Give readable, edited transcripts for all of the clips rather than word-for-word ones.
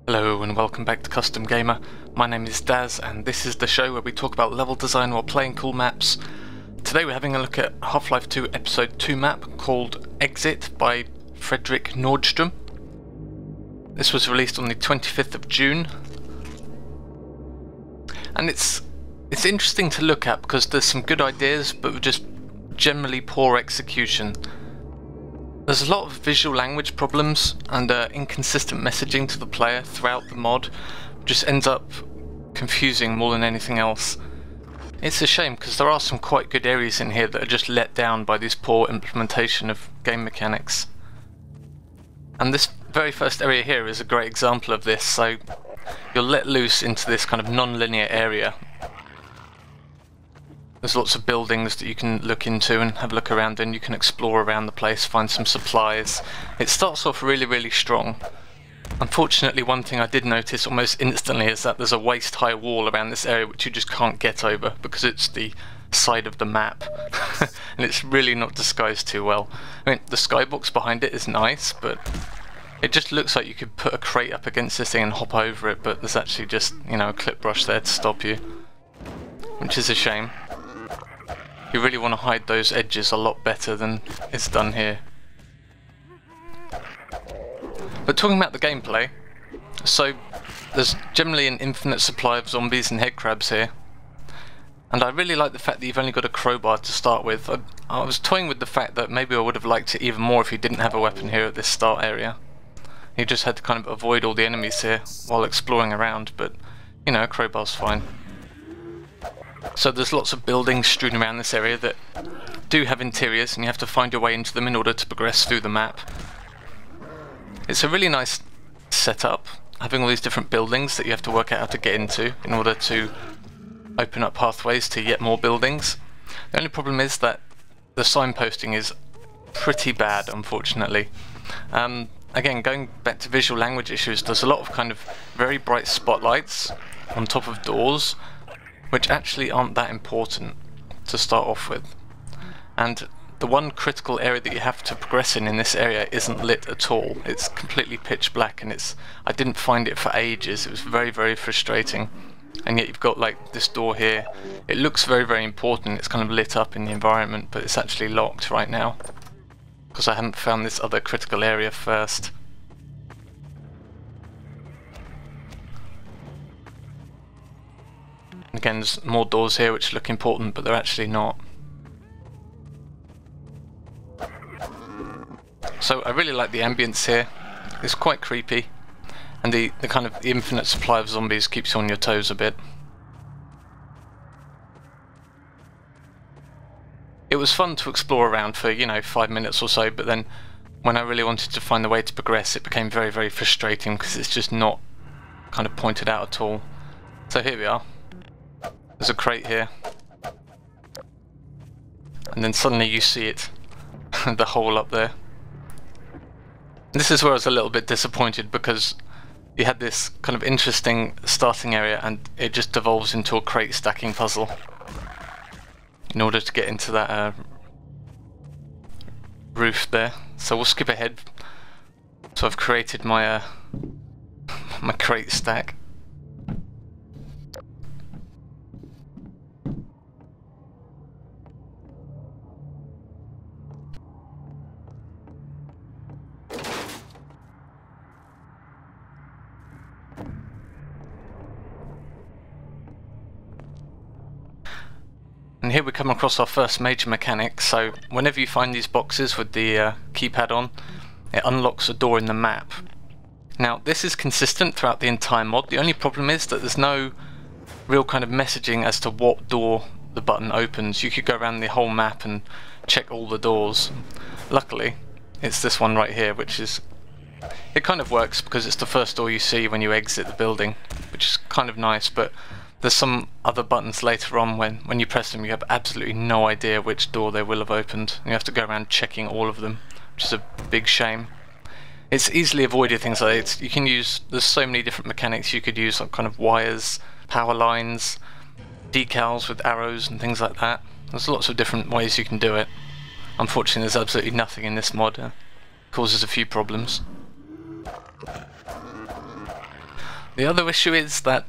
Hello and welcome back to Custom Gamer. My name is Daz and this is the show where we talk about level design while playing cool maps. Today we're having a look at Half-Life 2 Episode 2 map called Exit by Fredrik Nordstrom. This was released on the 25th of June. And it's interesting to look at because there's some good ideas but with just generally poor execution. There's a lot of visual language problems and inconsistent messaging to the player throughout the mod, which just ends up confusing more than anything else. It's a shame because there are some quite good areas in here that are just let down by this poor implementation of game mechanics. And this very first area here is a great example of this, so you're let loose into this kind of non-linear area. There's lots of buildings that you can look into and have a look around in. You can explore around the place, find some supplies. It starts off really strong. Unfortunately, one thing I did notice almost instantly is that there's a waist-high wall around this area which you just can't get over because it's the side of the map. And it's really not disguised too well. I mean, the skybox behind it is nice, but it just looks like you could put a crate up against this thing and hop over it, but there's actually just, you know, a clip brush there to stop you, which is a shame. You really want to hide those edges a lot better than it's done here. But talking about the gameplay, so there's generally an infinite supply of zombies and head crabs here. And I really like the fact that you've only got a crowbar to start with. I was toying with the fact that maybe I would have liked it even more if you didn't have a weapon here at this start area. You just had to kind of avoid all the enemies here while exploring around, but you know, a crowbar's fine. So there's lots of buildings strewn around this area that do have interiors and you have to find your way into them in order to progress through the map. It's a really nice setup, having all these different buildings that you have to work out how to get into in order to open up pathways to yet more buildings. The only problem is that the signposting is pretty bad, unfortunately. Again, going back to visual language issues, there's a lot of kind of very bright spotlights on top of doors which actually aren't that important to start off with. And the one critical area that you have to progress in this area isn't lit at all. It's completely pitch black and I didn't find it for ages. It was very frustrating. And yet you've got like this door here. It looks very important. It's kind of lit up in the environment, but it's actually locked right now because I haven't found this other critical area first. Again, there's more doors here which look important, but they're actually not. So I really like the ambience here. It's quite creepy, and the kind of the infinite supply of zombies keeps you on your toes a bit. It was fun to explore around for, you know, 5 minutes or so, but then when I really wanted to find the way to progress, it became very frustrating because it's just not kind of pointed out at all. So here we are. There's a crate here, and then suddenly you see it, the hole up there. And this is where I was a little bit disappointed because you had this kind of interesting starting area and it just devolves into a crate stacking puzzle in order to get into that roof there. So we'll skip ahead. So I've created my my crate stack. And here we come across our first major mechanic. So whenever you find these boxes with the keypad on, it unlocks a door in the map. Now this is consistent throughout the entire mod. The only problem is that there's no real kind of messaging as to what door the button opens. You could go around the whole map and check all the doors. Luckily it's this one right here, which is, it kind of works because it's the first door you see when you exit the building, which is kind of nice, but there's some other buttons later on when you press them you have absolutely no idea which door they will have opened. You have to go around checking all of them, which is a big shame. It's easily avoided, things like this. You can use, there's so many different mechanics you could use, like kind of wires, power lines, decals with arrows and things like that. There's lots of different ways you can do it. Unfortunately there's absolutely nothing in this mod. Causes a few problems. The other issue is that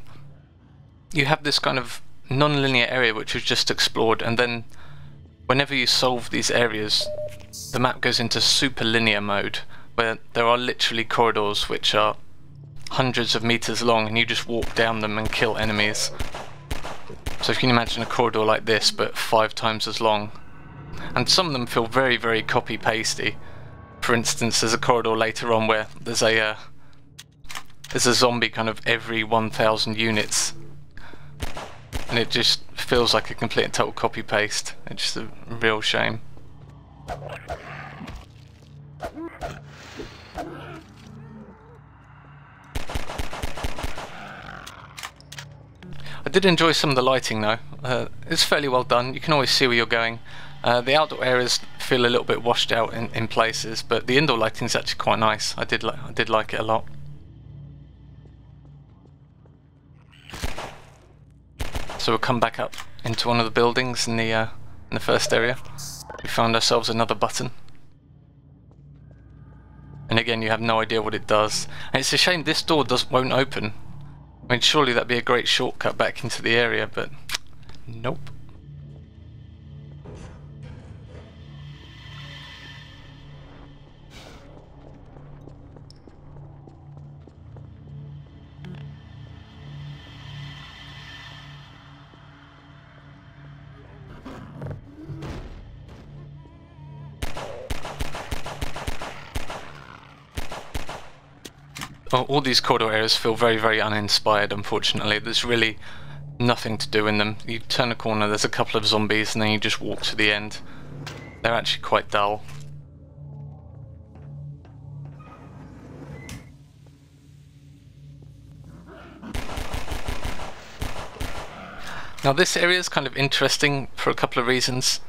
you have this kind of non-linear area which was just explored, and then whenever you solve these areas, the map goes into super linear mode, where there are literally corridors which are hundreds of meters long and you just walk down them and kill enemies. So if you can imagine a corridor like this but 5 times as long, and some of them feel very, very copy-pasty. For instance, there's a corridor later on where there's a zombie kind of every 1,000 units, and it just feels like a complete and total copy-paste. It's just a real shame. I did enjoy some of the lighting though. It's fairly well done. You can always see where you're going. The outdoor areas feel a little bit washed out in places, but the indoor lighting is actually quite nice. I did like it a lot. So we'll come back up into one of the buildings in the first area. We found ourselves another button, and again you have no idea what it does. And it's a shame this door won't open. I mean, surely that'd be a great shortcut back into the area, but nope. All these corridor areas feel very, very uninspired, unfortunately. There's really nothing to do in them. You turn a corner, there's a couple of zombies, and then you just walk to the end. They're actually quite dull. Now this area is kind of interesting for a couple of reasons.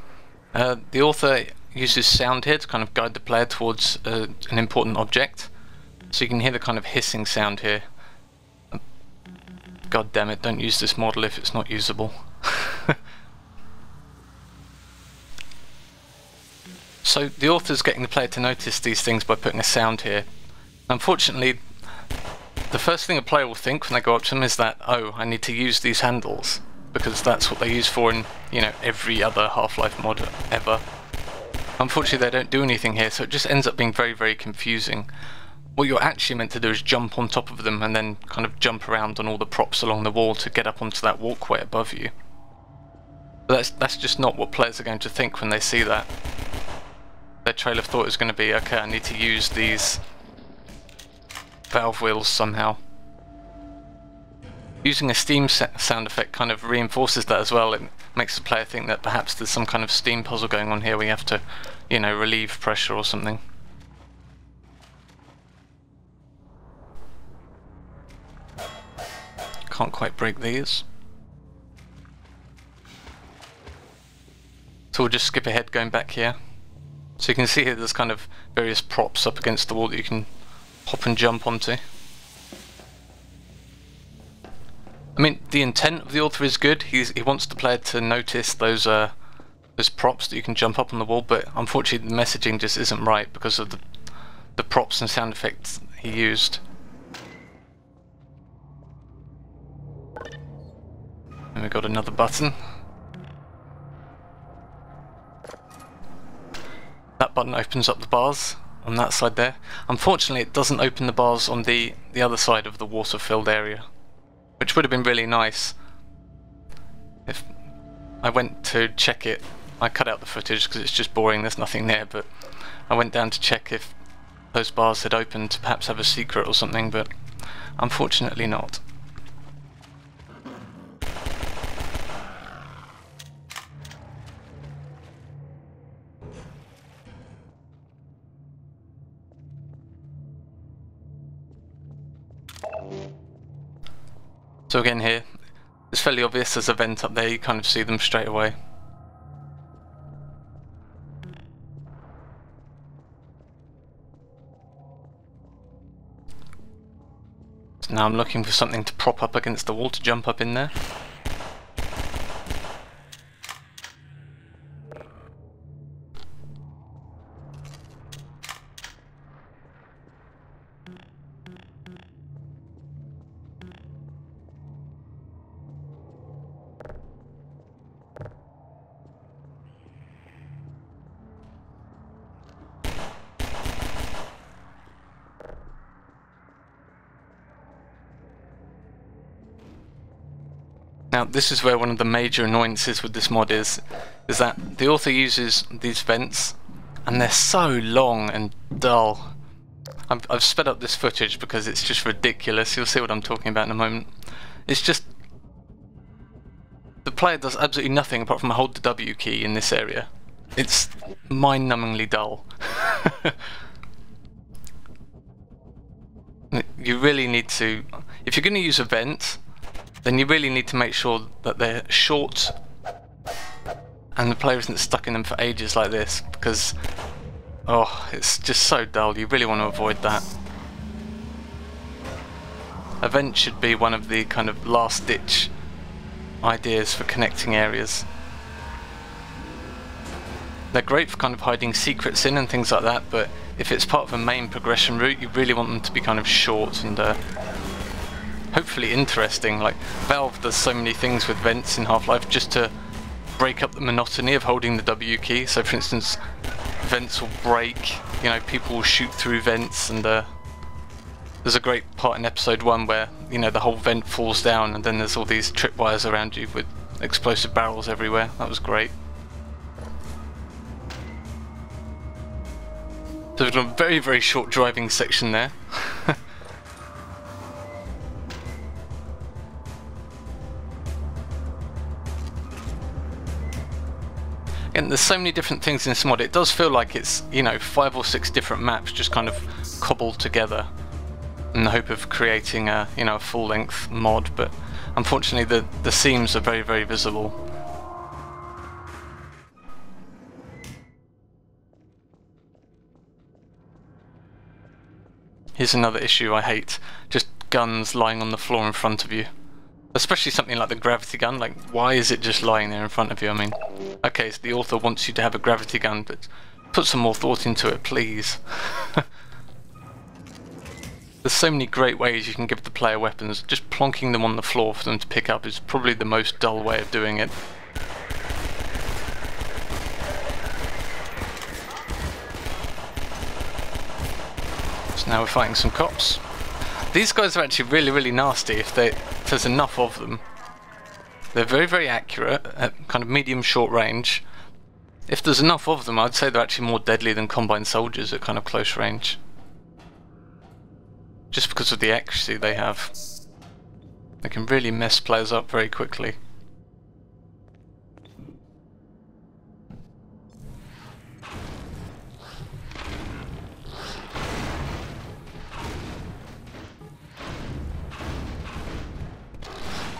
The author uses sound here to kind of guide the player towards an important object. So you can hear the kind of hissing sound here. God damn it, don't use this model if it's not usable. So the author's getting the player to notice these things by putting a sound here. Unfortunately, the first thing a player will think when they go up to them is that, oh, I need to use these handles, because that's what they use for in, you know, every other Half-Life mod ever. Unfortunately, they don't do anything here, so it just ends up being very, very confusing. What you're actually meant to do is jump on top of them and then kind of jump around on all the props along the wall to get up onto that walkway above you. But that's just not what players are going to think when they see that. Their trail of thought is going to be, okay, I need to use these valve wheels somehow. Using a steam sound effect kind of reinforces that as well. It makes the player think that perhaps there's some kind of steam puzzle going on here where you have to, you know, relieve pressure or something. Can't quite break these. So we'll just skip ahead going back here. So you can see here there's kind of various props up against the wall that you can hop and jump onto. I mean, the intent of the author is good. He wants the player to notice those props that you can jump up on the wall, but unfortunately the messaging just isn't right because of the props and sound effects he used. And we've got another button. That button opens up the bars on that side there. Unfortunately, it doesn't open the bars on the other side of the water-filled area, which would have been really nice. If I went to check it, I cut out the footage because it's just boring, there's nothing there, but I went down to check if those bars had opened to perhaps have a secret or something, but unfortunately not. So again here, it's fairly obvious there's a vent up there, you kind of see them straight away. So now I'm looking for something to prop up against the wall to jump up in there. Now this is where one of the major annoyances with this mod is that the author uses these vents and they're so long and dull. I've sped up this footage because it's just ridiculous. You'll see what I'm talking about in a moment. It's just, the player does absolutely nothing apart from hold the W key in this area. It's mind-numbingly dull. You really need to, if you're going to use a vent, then you really need to make sure that they're short and the player isn't stuck in them for ages like this, because oh, it's just so dull. You really want to avoid that. A vent should be one of the kind of last ditch ideas for connecting areas. They're great for kind of hiding secrets in and things like that, but if it's part of a main progression route, you really want them to be kind of short and hopefully interesting. Like, Valve does so many things with vents in Half-Life just to break up the monotony of holding the W key. So for instance, vents will break, you know, people will shoot through vents, and there's a great part in episode 1 where, you know, the whole vent falls down and then there's all these tripwires around you with explosive barrels everywhere. That was great. So we've got a very, very short driving section there. And there's so many different things in this mod, it does feel like it's, you know, 5 or 6 different maps just kind of cobbled together in the hope of creating a, you know, a full-length mod, but unfortunately the seams are very, very visible. Here's another issue I hate, just guns lying on the floor in front of you. Especially something like the gravity gun, like, why is it just lying there in front of you? I mean, okay, so the author wants you to have a gravity gun, but put some more thought into it, please. There's so many great ways you can give the player weapons. Just plonking them on the floor for them to pick up is probably the most dull way of doing it. So now we're fighting some cops. These guys are actually really, really nasty if there's enough of them. They're very, very accurate at kind of medium short range. If there's enough of them, I'd say they're actually more deadly than combined soldiers at kind of close range. Just because of the accuracy they have. They can really mess players up very quickly.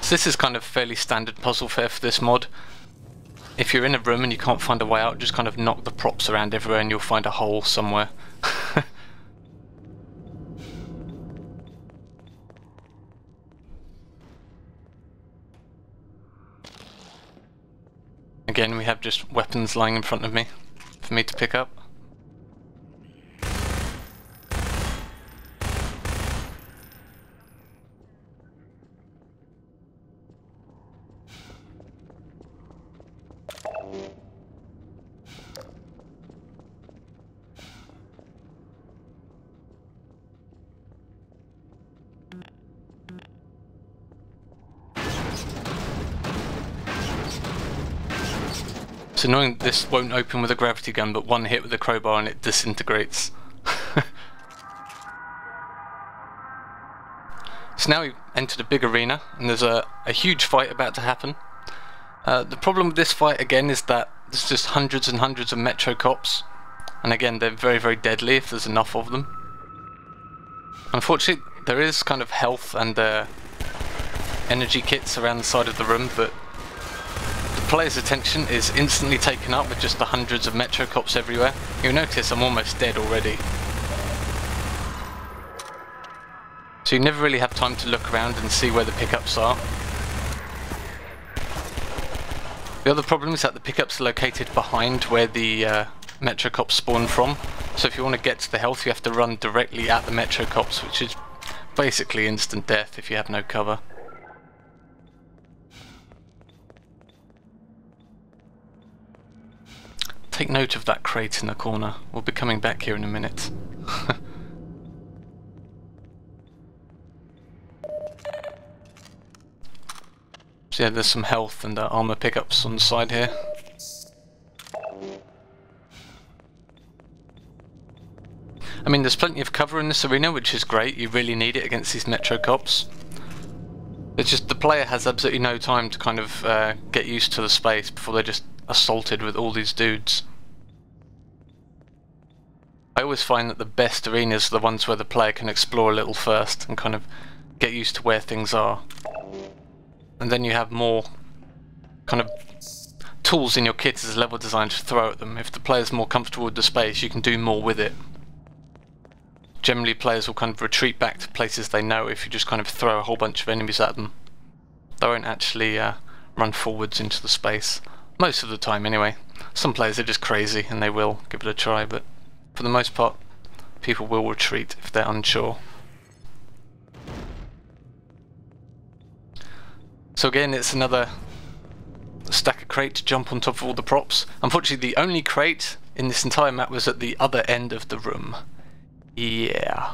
So this is kind of fairly standard puzzle fare for this mod. If you're in a room and you can't find a way out, just kind of knock the props around everywhere and you'll find a hole somewhere. Again, we have just weapons lying in front of me for me to pick up. It's annoying this won't open with a gravity gun, but one hit with a crowbar and it disintegrates. So now we've entered a big arena and there's a huge fight about to happen. The problem with this fight again is that there's just hundreds and hundreds of Metro cops, and again they're very, very deadly if there's enough of them. Unfortunately there is kind of health and energy kits around the side of the room, but the player's attention is instantly taken up with just the hundreds of Metro cops everywhere. You'll notice I'm almost dead already. So you never really have time to look around and see where the pickups are. The other problem is that the pickups are located behind where the Metro cops spawn from. So if you want to get to the health, you have to run directly at the Metro cops, which is basically instant death if you have no cover. Take note of that crate in the corner. We'll be coming back here in a minute. So yeah, there's some health and armor pickups on the side here. I mean, there's plenty of cover in this arena, which is great. You really need it against these metro cops. It's just the player has absolutely no time to kind of get used to the space before they're just assaulted with all these dudes. I always find that the best arenas are the ones where the player can explore a little first and kind of get used to where things are. And then you have more kind of tools in your kit as a level design to throw at them. If the player's more comfortable with the space, you can do more with it. Generally players will kind of retreat back to places they know if you just kind of throw a whole bunch of enemies at them. They won't actually run forwards into the space. Most of the time anyway. Some players are just crazy and they will give it a try, but for the most part people will retreat if they're unsure. So again, it's another stack of crate to jump on top of all the props. Unfortunately, the only crate in this entire map was at the other end of the room. Yeah.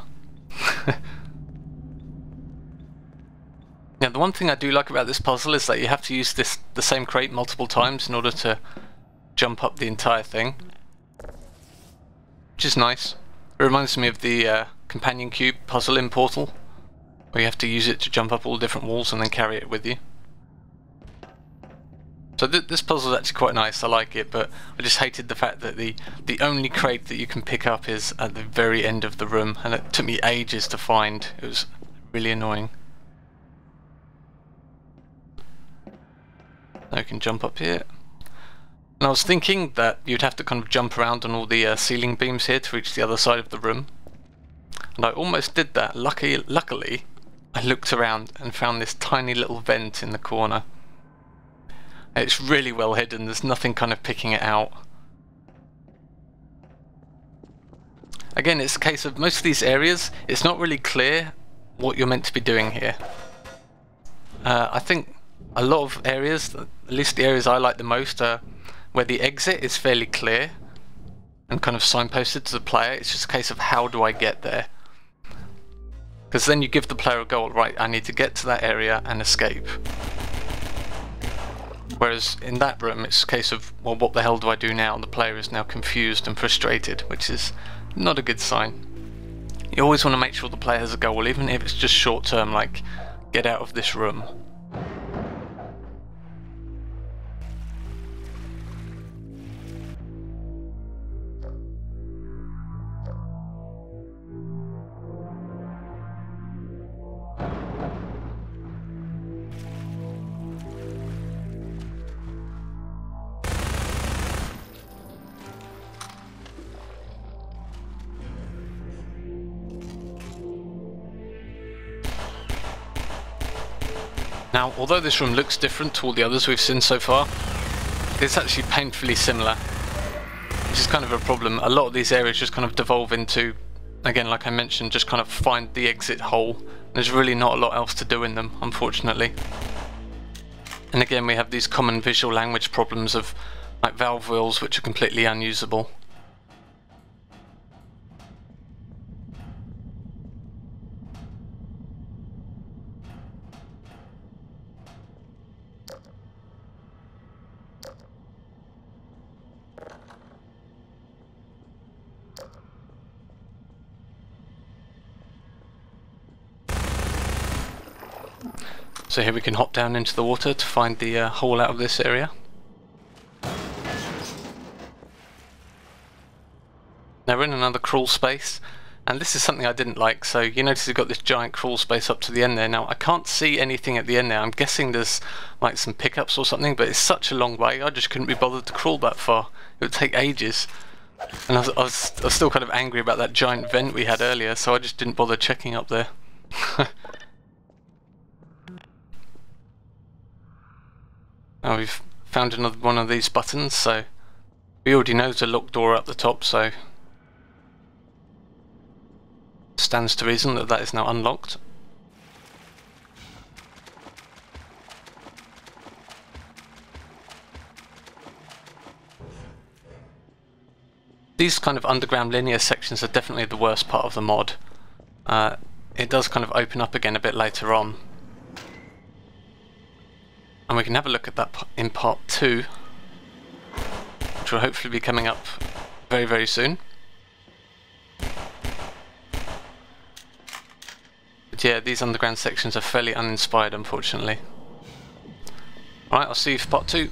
Now, the one thing I do like about this puzzle is that you have to use the same crate multiple times in order to jump up the entire thing, which is nice. It reminds me of the companion cube puzzle in Portal, where you have to use it to jump up all different walls and then carry it with you. So this puzzle is actually quite nice, I like it, but I just hated the fact that the only crate that you can pick up is at the very end of the room, and it took me ages to find. It was really annoying. Now you can jump up here. And I was thinking that you'd have to kind of jump around on all the ceiling beams here to reach the other side of the room. And I almost did that. Luckily, I looked around and found this tiny little vent in the corner. It's really well hidden, there's nothing kind of picking it out. Again, it's a case of most of these areas, it's not really clear what you're meant to be doing here. I think a lot of areas, at least the areas I like the most, are where the exit is fairly clear and kind of signposted to the player. It's just a case of how do I get there? Because then you give the player a goal, right, I need to get to that area and escape. Whereas in that room it's a case of, well, what the hell do I do now? The player is now confused and frustrated, which is not a good sign. You always want to make sure the player has a goal, even if it's just short term, like get out of this room. Now, although this room looks different to all the others we've seen so far, it's actually painfully similar, which is kind of a problem. A lot of these areas just kind of devolve into, again, like I mentioned, just kind of find the exit hole. There's really not a lot else to do in them, unfortunately. And again, we have these common visual language problems of like valve wheels, which are completely unusable. So here we can hop down into the water to find the hole out of this area. Now we're in another crawl space, and this is something I didn't like. So you notice you've got this giant crawl space up to the end there. Now I can't see anything at the end there. I'm guessing there's like some pickups or something, but it's such a long way, I just couldn't be bothered to crawl that far. It would take ages. And I was still kind of angry about that giant vent we had earlier, so I just didn't bother checking up there. Now we've found another one of these buttons, so we already know there's a locked door at the top, so stands to reason that that is now unlocked. These kind of underground linear sections are definitely the worst part of the mod. It does kind of open up again a bit later on. And we can have a look at that in part 2, which will hopefully be coming up very, very soon. But yeah, these underground sections are fairly uninspired, unfortunately. Alright, I'll see you for part 2.